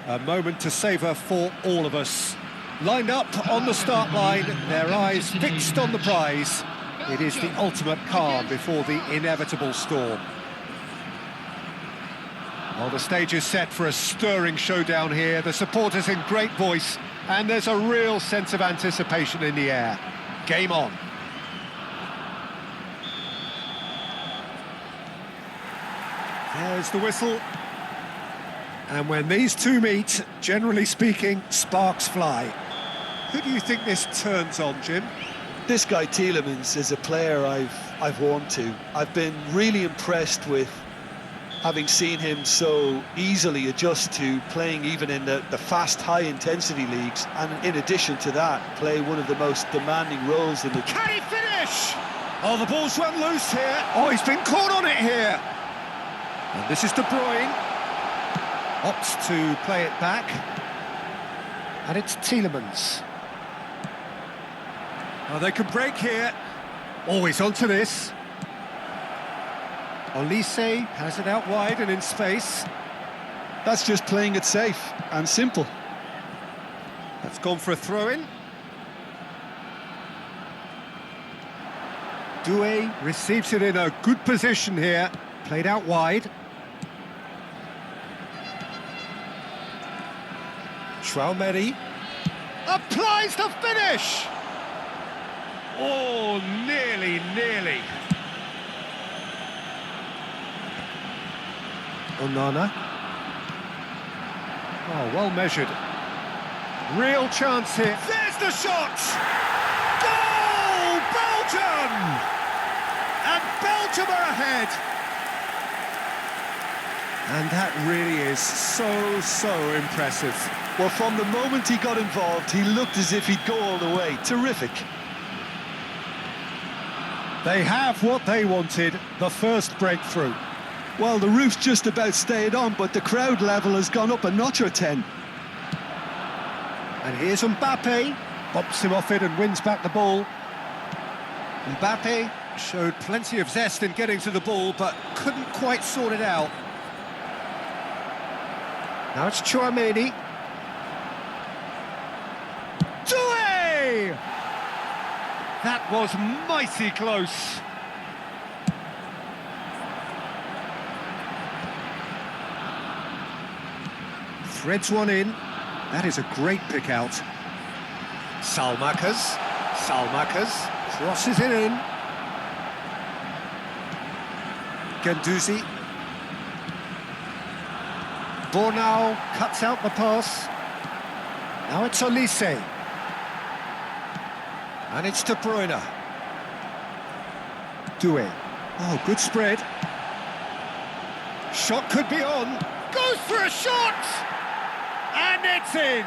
A moment to savour for all of us. Lined up on the start line, their eyes fixed on the prize. It is the ultimate calm before the inevitable storm. Well, the stage is set for a stirring showdown here. The supporters in great voice, and there's a real sense of anticipation in the air. Game on. There's the whistle. And when these two meet, generally speaking, sparks fly. Who do you think this turns on, Jim? This guy Tielemans is a player I've warmed to. I've been really impressed with having seen him so easily adjust to playing even in the fast, high-intensity leagues, and in addition to that, play one of the most demanding roles in the... Can he finish? Oh, the ball's run loose here. Oh, he's been caught on it here. And this is De Bruyne. Opts to play it back. And it's Tielemans. Oh, they can break here. Oh, he's onto this. Olise has it out wide and in space. That's just playing it safe and simple. That's gone for a throw-in. Doué receives it in a good position here. Played out wide. Traoré applies the finish. Oh, nearly. Onana. Oh, well measured. Real chance here. There's the shot! Goal! Belgium! And Belgium are ahead. And that really is so impressive. Well, from the moment he got involved, he looked as if he'd go all the way. Terrific. They have what they wanted, the first breakthrough. Well, the roof's just about stayed on, but the crowd level has gone up a notch or 10. And here's Mbappe, bumps him off it and wins back the ball. Mbappe showed plenty of zest in getting to the ball, but couldn't quite sort it out. Now it's Traoré. Doué! That was mighty close. Threads one in. That is a great pick out. Salmakers crosses it in. Guendouzi. Bornau cuts out the pass. Now it's Olise. And it's De Bruyne. Doué. Oh, good spread. Shot could be on. Goes for a shot! And it's in!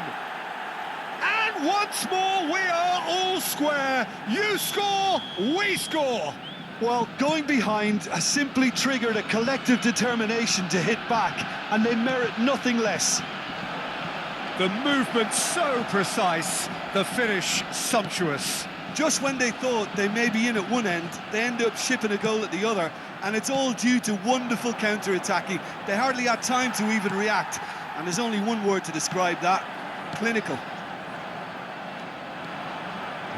And once more we are all square. You score, we score. Well, going behind has simply triggered a collective determination to hit back, and they merit nothing less. The movement so precise, the finish sumptuous. Just when they thought they may be in at one end, they end up shipping a goal at the other, and it's all due to wonderful counter-attacking. They hardly had time to even react, and there's only one word to describe that: clinical.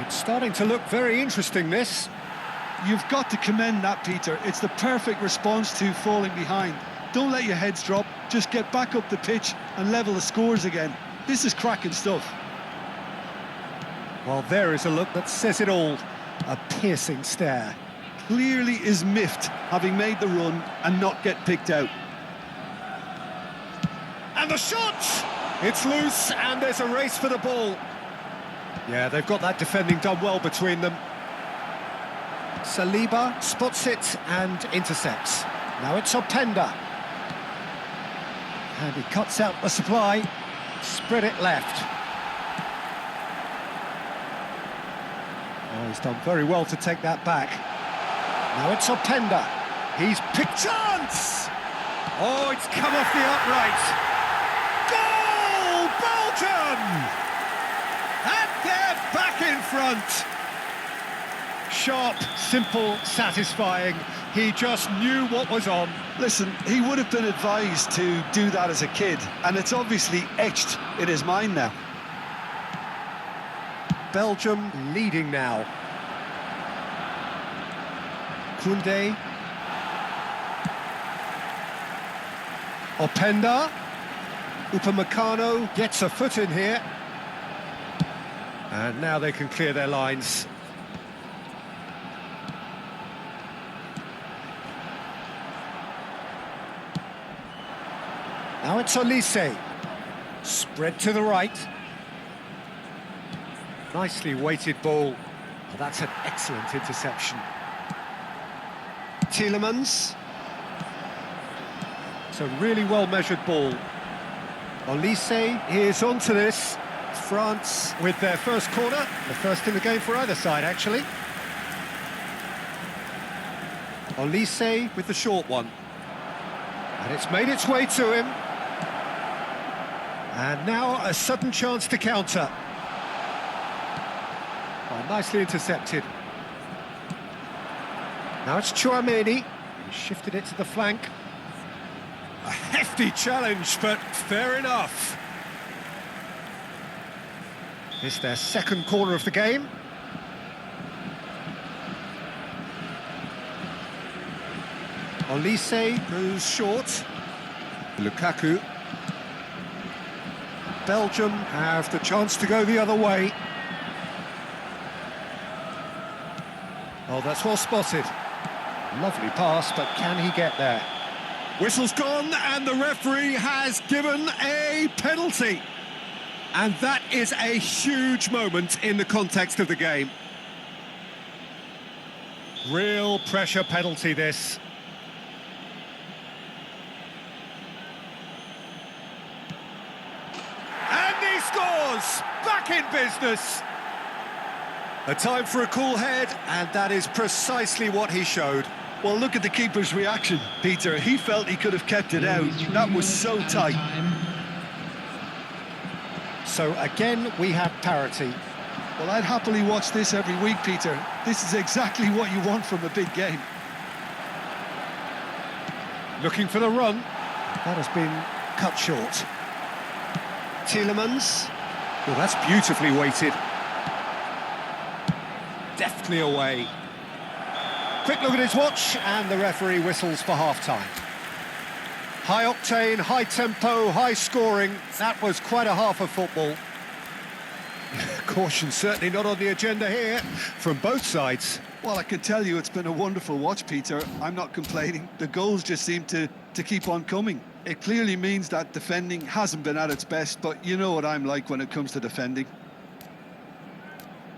It's starting to look very interesting, this. You've got to commend that, Peter. It's the perfect response to falling behind. Don't let your heads drop, just get back up the pitch and level the scores again. This is cracking stuff. Well, there is a look that says it all. A piercing stare. Clearly is miffed, having made the run and not get picked out. And the shot! It's loose, and there's a race for the ball. Yeah, they've got that defending done well between them. Saliba spots it and intercepts. Now it's Openda. And he cuts out the supply. Spread it left. Oh, he's done very well to take that back. Now it's Openda. He's picked chance! Oh, it's come off the upright. Goal! Belgium! And they're back in front. Sharp, simple, satisfying. He just knew what was on. Listen, he would have been advised to do that as a kid, and it's obviously etched in his mind now. Belgium leading now. Koundé. Openda. Upamecano gets a foot in here. And now they can clear their lines. Now it's Olise. Spread to the right. Nicely weighted ball. Oh, that's an excellent interception. Tielemans. It's a really well-measured ball. Olise is onto this. France with their first corner. The first in the game for either side, actually. Olise with the short one. And it's made its way to him. And now a sudden chance to counter. Oh, nicely intercepted. Now it's Tchouaméni. He shifted it to the flank. A hefty challenge, but fair enough. It's their second corner of the game. Olise goes short. Lukaku. Belgium have the chance to go the other way. Oh, that's well spotted. Lovely pass, but can he get there? Whistle's gone, and the referee has given a penalty. And that is a huge moment in the context of the game. Real pressure penalty, this. And he scores! Back in business! A time for a cool head, and that is precisely what he showed. Well, look at the keeper's reaction, Peter. He felt he could have kept it out. That was so tight. So again, we have parity. Well, I'd happily watch this every week, Peter. This is exactly what you want from a big game. Looking for the run. That has been cut short. Tielemans. Well, that's beautifully weighted. Deftly away. Quick look at his watch, and the referee whistles for half-time. High octane, high tempo, high scoring. That was quite a half of football. Caution certainly not on the agenda here from both sides. Well, I can tell you it's been a wonderful watch, Peter. I'm not complaining. The goals just seem to keep on coming. It clearly means that defending hasn't been at its best, but you know what I'm like when it comes to defending.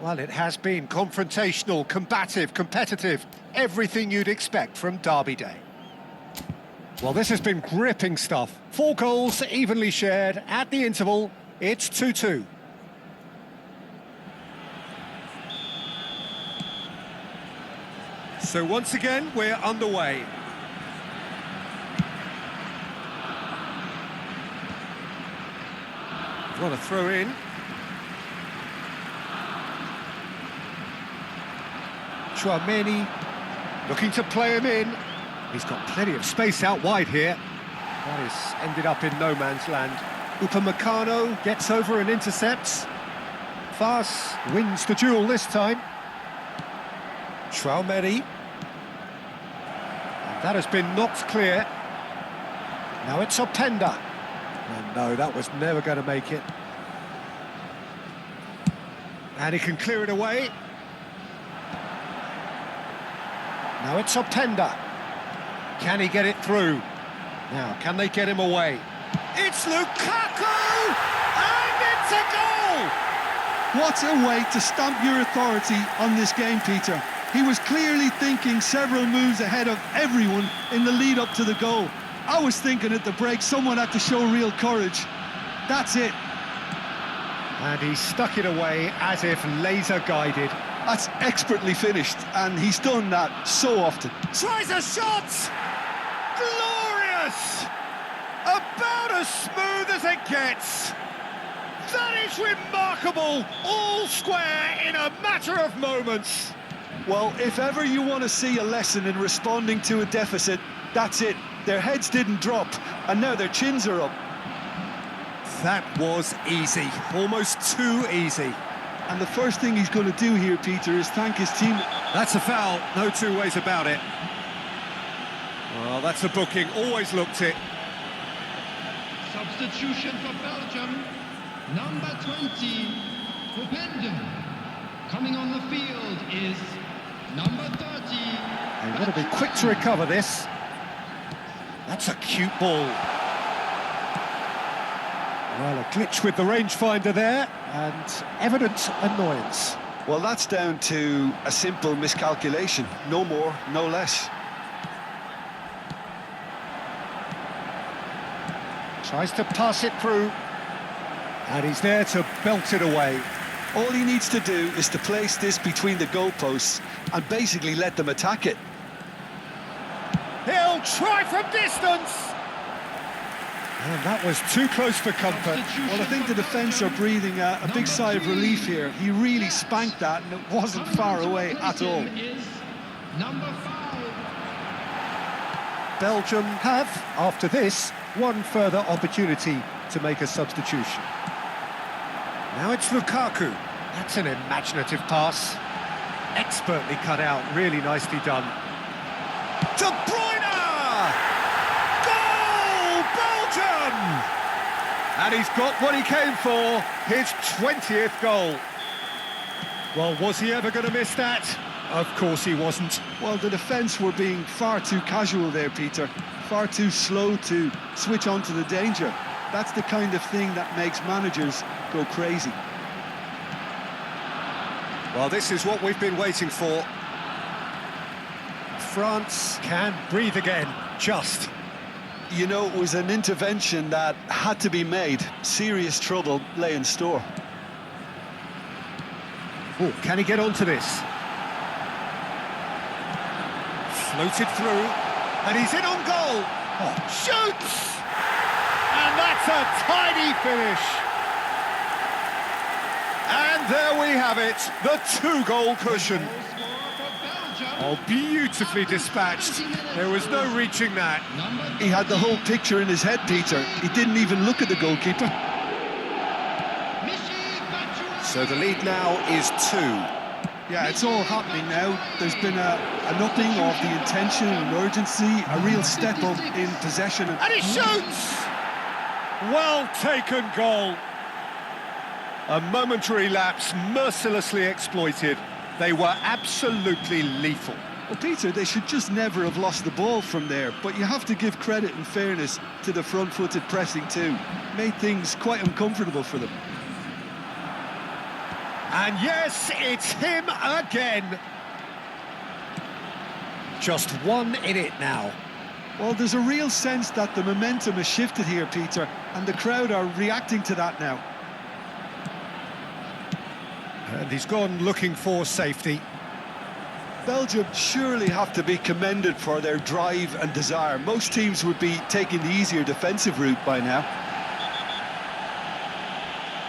Well, it has been confrontational, combative, competitive, everything you'd expect from Derby Day. Well, this has been gripping stuff. 4 goals evenly shared. At the interval, it's 2-2. So once again, we're underway. What a throw in. Tchouaméni looking to play him in. He's got plenty of space out wide here. That is ended up in no man's land. Upamecano gets over and intercepts. Fas wins the duel this time. Tchouaméni. And that has been knocked clear. Now it's Openda. And no, that was never going to make it. And he can clear it away. Now it's Openda. Can he get it through? Now, can they get him away? It's Lukaku! And it's a goal! What a way to stamp your authority on this game, Peter. He was clearly thinking several moves ahead of everyone in the lead up to the goal. I was thinking at the break someone had to show real courage. That's it. And he stuck it away as if laser guided. That's expertly finished, and he's done that so often. Tries a shot! Glorious! About as smooth as it gets. That is remarkable, all square in a matter of moments. Well, if ever you want to see a lesson in responding to a deficit, that's it. Their heads didn't drop, and now their chins are up. That was easy, almost too easy. And the first thing he's going to do here, Peter, is thank his team. That's a foul, no two ways about it. Well, that's a booking, always looked it. Substitution for Belgium, number 20, Efootball. Coming on the field is number 30. They've got to be quick to recover this. That's a cute ball. Well, a glitch with the rangefinder there, and evident annoyance. Well, that's down to a simple miscalculation. No more, no less. Tries to pass it through, and he's there to belt it away. All he needs to do is to place this between the goalposts and basically let them attack it. He'll try from distance! And that was too close for comfort. Well, I think the defence are breathing a big sigh of relief here. He really spanked that, and it wasn't far away at all. Number 5. Belgium have, after this, one further opportunity to make a substitution. Now it's Lukaku. That's an imaginative pass. Expertly cut out, really nicely done. De Bruyne! Goal! Belgium! And he's got what he came for, his 20th goal. Well, was he ever going to miss that? Of course he wasn't. Well, the defence were being far too casual there, Peter. Far too slow to switch on to the danger. That's the kind of thing that makes managers go crazy. Well, this is what we've been waiting for. France can breathe again, just. You know, it was an intervention that had to be made. Serious trouble lay in store. Oh, can he get onto this? Floated through, and he's in on goal. Oh, shoots! And that's a tidy finish. And there we have it, the 2-goal cushion. Oh, beautifully dispatched. There was no reaching that. He had the whole picture in his head, Peter. He didn't even look at the goalkeeper. So the lead now is 2. Yeah, it's all happening now. There's been an upping of the intention and urgency, a real step up in possession. And he shoots! Well taken goal. A momentary lapse mercilessly exploited. They were absolutely lethal. Well, Peter, they should just never have lost the ball from there, but you have to give credit and fairness to the front-footed pressing too. Made things quite uncomfortable for them. And yes, it's him again. Just one in it now. Well, there's a real sense that the momentum has shifted here, Peter, and the crowd are reacting to that now. And he's gone looking for safety. Belgium surely have to be commended for their drive and desire. Most teams would be taking the easier defensive route by now.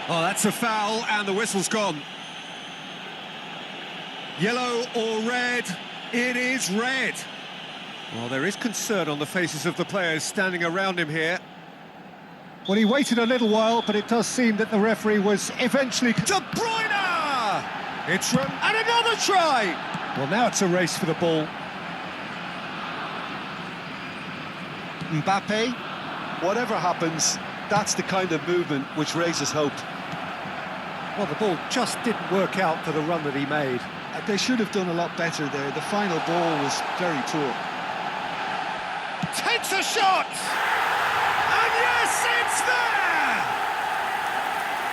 Oh, that's a foul, and the whistle's gone. Yellow or red? It is red. Well, there is concern on the faces of the players standing around him here. Well, he waited a little while, but it does seem that the referee was eventually... De Bruyne! It's run, and another try! Well, now it's a race for the ball. Mbappe. Whatever happens, that's the kind of movement which raises hope. Well, the ball just didn't work out for the run that he made. They should have done a lot better there. The final ball was very poor. Takes a shot! And yes, it's there!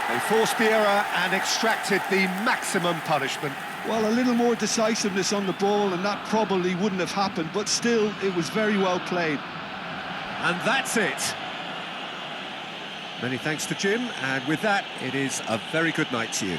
They forced the error and extracted the maximum punishment. Well, a little more decisiveness on the ball and that probably wouldn't have happened, but still, it was very well played. And that's it. Many thanks to Jim, and with that, it is a very good night to you.